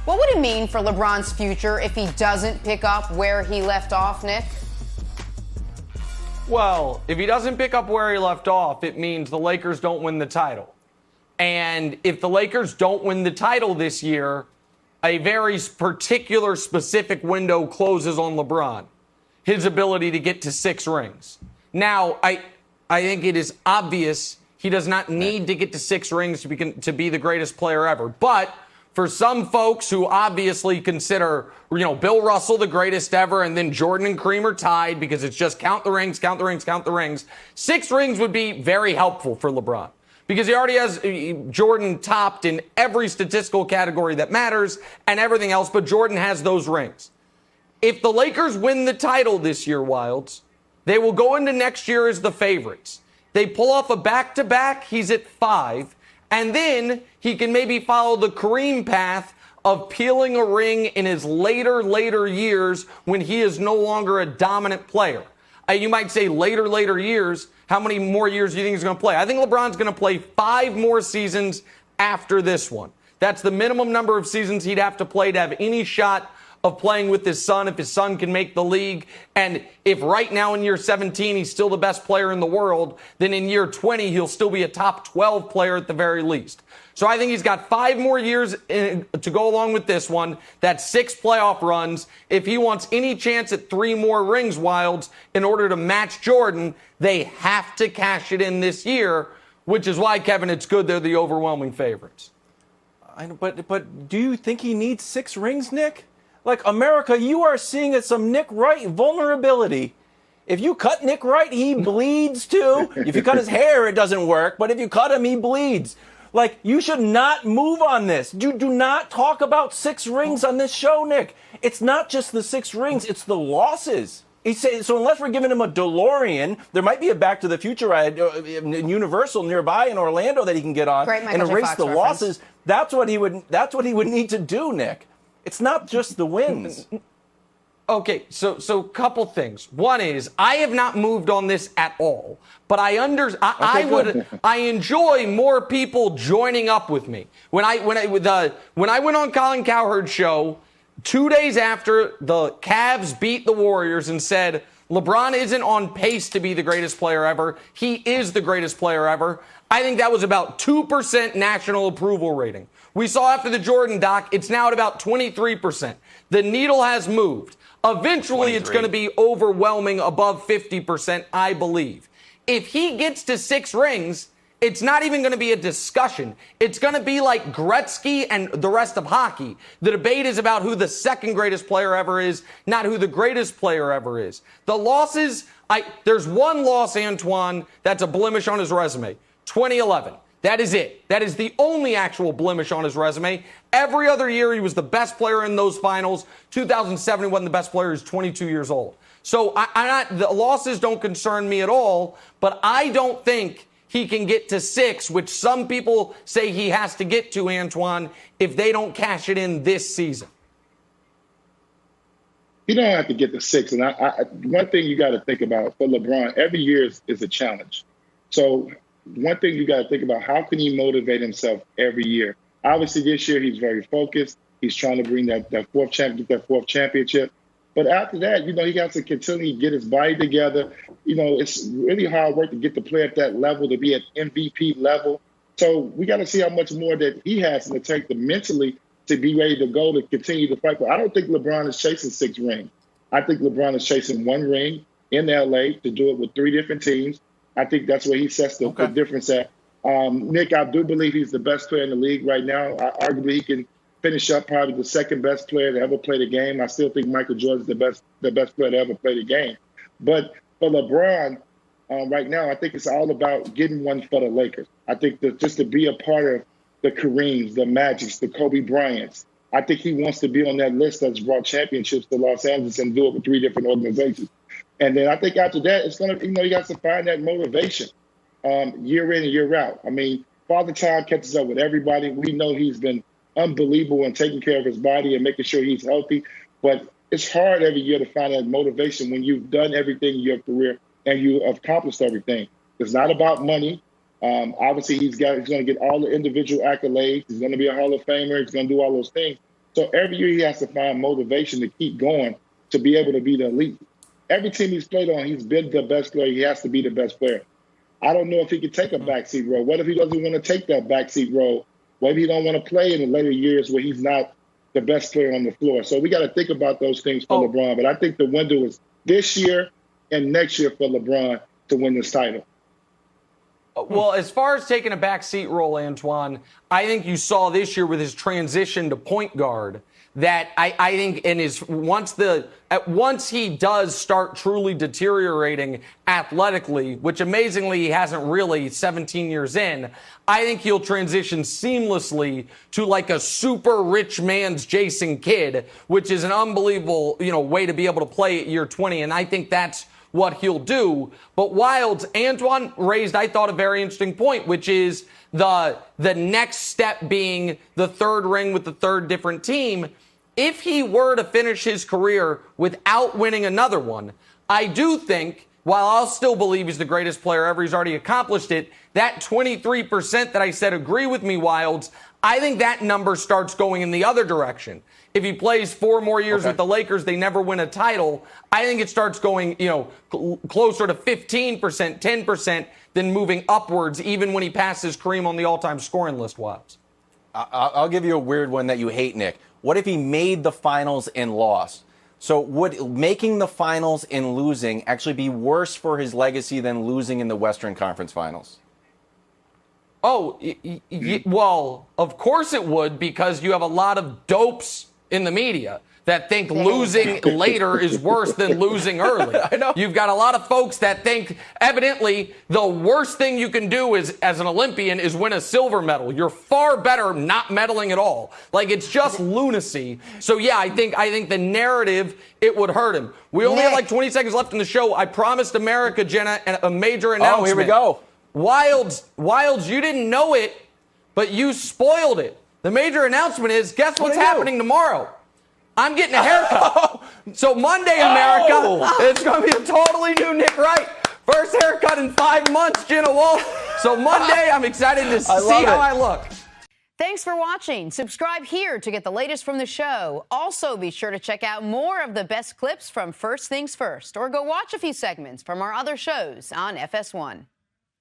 What would it mean for LeBron's future if he doesn't pick up where he left off, Nick? Well, if he doesn't pick up where he left off, it means the Lakers don't win the title. And if the Lakers don't win the title this year, a very particular specific window closes on LeBron. His ability to get to 6 rings. Now, I think it is obvious he does not need to get to 6 rings to be the greatest player ever. But for some folks who obviously consider, Bill Russell the greatest ever and then Jordan and Kareem are tied because it's just count the rings, count the rings, count the rings. 6 rings would be very helpful for LeBron because he already has Jordan topped in every statistical category that matters and everything else, but Jordan has those rings. If the Lakers win the title this year, Wilds, they will go into next year as the favorites. They pull off a back-to-back, he's at 5. And then he can maybe follow the Kareem path of peeling a ring in his later years when he is no longer a dominant player. You might say later years. How many more years do you think he's going to play? I think LeBron's going to play 5 more seasons after this one. That's the minimum number of seasons he'd have to play to have any shot of playing with his son if his son can make the league. And if right now in year 17 he's still the best player in the world, then in year 20 he'll still be a top 12 player at the very least. So I think he's got 5 more years to go along with this one. That's 6 playoff runs. If he wants any chance at 3 more rings, Wilds, in order to match Jordan, they have to cash it in this year, which is why, Kevin, it's good they're the overwhelming favorites. But do you think he needs 6 rings, Nick? Like, America, you are seeing some Nick Wright vulnerability. If you cut Nick Wright, he bleeds too. If you cut his hair, it doesn't work. But if you cut him, he bleeds. Like, you should not move on this. You do not talk about 6 rings on this show, Nick. It's not just the 6 rings, it's the losses. So unless we're giving him a DeLorean, there might be a Back to the Future ride, Universal nearby in Orlando that he can get on and erase the losses. That's what he would need to do, Nick. It's not just the wins. Okay, so couple things. One is I have not moved on this at all, but I enjoy more people joining up with me. When I went on Colin Cowherd's show 2 days after the Cavs beat the Warriors and said LeBron isn't on pace to be the greatest player ever, he is the greatest player ever. I think that was about 2% national approval rating. We saw after the Jordan doc, it's now at about 23%. The needle has moved. Eventually, 23. It's going to be overwhelming above 50%, I believe. If he gets to 6 rings, it's not even going to be a discussion. It's going to be like Gretzky and the rest of hockey. The debate is about who the second greatest player ever is, not who the greatest player ever is. The losses, there's one loss, Antoine, that's a blemish on his resume. 2011. That is it. That is the only actual blemish on his resume. Every other year, he was the best player in those finals. 2007, he wasn't the best player. He's 22 years old. So the losses don't concern me at all, but I don't think he can get to 6, which some people say he has to get to, Antoine, if they don't cash it in this season. You don't have to get to 6. And one thing you got to think about for LeBron, every year is a challenge. So one thing you got to think about, how can he motivate himself every year? Obviously, this year he's very focused. He's trying to bring that fourth championship. But after that, he got to continue to get his body together. It's really hard work to get to play at that level, to be at MVP level. So we got to see how much more that he has in the tank to mentally to be ready to go to continue to fight. But I don't think LeBron is chasing 6 rings. I think LeBron is chasing 1 ring in L.A. to do it with 3 different teams. I think that's where he sets the difference at. Nick, I do believe he's the best player in the league right now. Arguably, he can finish up probably the second best player to ever play the game. I still think Michael Jordan's the best player to ever play the game. But for LeBron, right now, I think it's all about getting one for the Lakers. I think that just to be a part of the Kareems, the Magics, the Kobe Bryants, I think he wants to be on that list that's brought championships to Los Angeles and do it with 3 different organizations. And then I think after that, it's going to, he got to find that motivation year in and year out. I mean, Father Time catches up with everybody. We know he's been unbelievable in taking care of his body and making sure he's healthy. But it's hard every year to find that motivation when you've done everything in your career and you accomplished everything. It's not about money. Obviously, he's going to get all the individual accolades. He's going to be a Hall of Famer. He's going to do all those things. So every year he has to find motivation to keep going to be able to be the elite. Every team he's played on, he's been the best player. He has to be the best player. I don't know if he could take a backseat role. What if he doesn't want to take that backseat role? What if he don't want to play in the later years where he's not the best player on the floor? So we got to think about those things for LeBron. But I think the window is this year and next year for LeBron to win this title. Well, as far as taking a backseat role, Antoine, I think you saw this year with his transition to point guard that I think in his once he does start truly deteriorating athletically, which amazingly he hasn't really 17 years in, I think he'll transition seamlessly to like a super rich man's Jason Kidd, which is an unbelievable, way to be able to play at year 20. And I think that's what he'll do. But Wilds, Antoine raised, I thought, a very interesting point, which is the next step being the third ring with the third different team. If he were to finish his career without winning another one, I do think, while I'll still believe he's the greatest player ever, he's already accomplished it, that 23% that I said agree with me, Wilds, I think that number starts going in the other direction. If he plays 4 more years with the Lakers, they never win a title. I think it starts going, closer to 15%, 10% than moving upwards, even when he passes Kareem on the all-time scoring list, Wilds. I'll give you a weird one that you hate, Nick. What if he made the finals and lost? So would making the finals and losing actually be worse for his legacy than losing in the Western Conference Finals? Oh, well, of course it would, because you have a lot of dopes in the media that think losing later is worse than losing early. I know. You've got a lot of folks that think, evidently, the worst thing you can do is, as an Olympian, is win a silver medal. You're far better not medaling at all. Like, it's just lunacy. So, yeah, I think the narrative, it would hurt him. We only have like 20 seconds left in the show. I promised America, Jenna, a major announcement. Oh, here we go. Wilds, you didn't know it, but you spoiled it. The major announcement is, guess what's happening tomorrow? I'm getting a haircut. So Monday, America, it's going to be a totally new Nick Wright. First haircut in 5 months, Jenna Wolfe. So Monday, I'm excited to see how I look. Thanks for watching. Subscribe here to get the latest from the show. Also, be sure to check out more of the best clips from First Things First, or go watch a few segments from our other shows on FS1.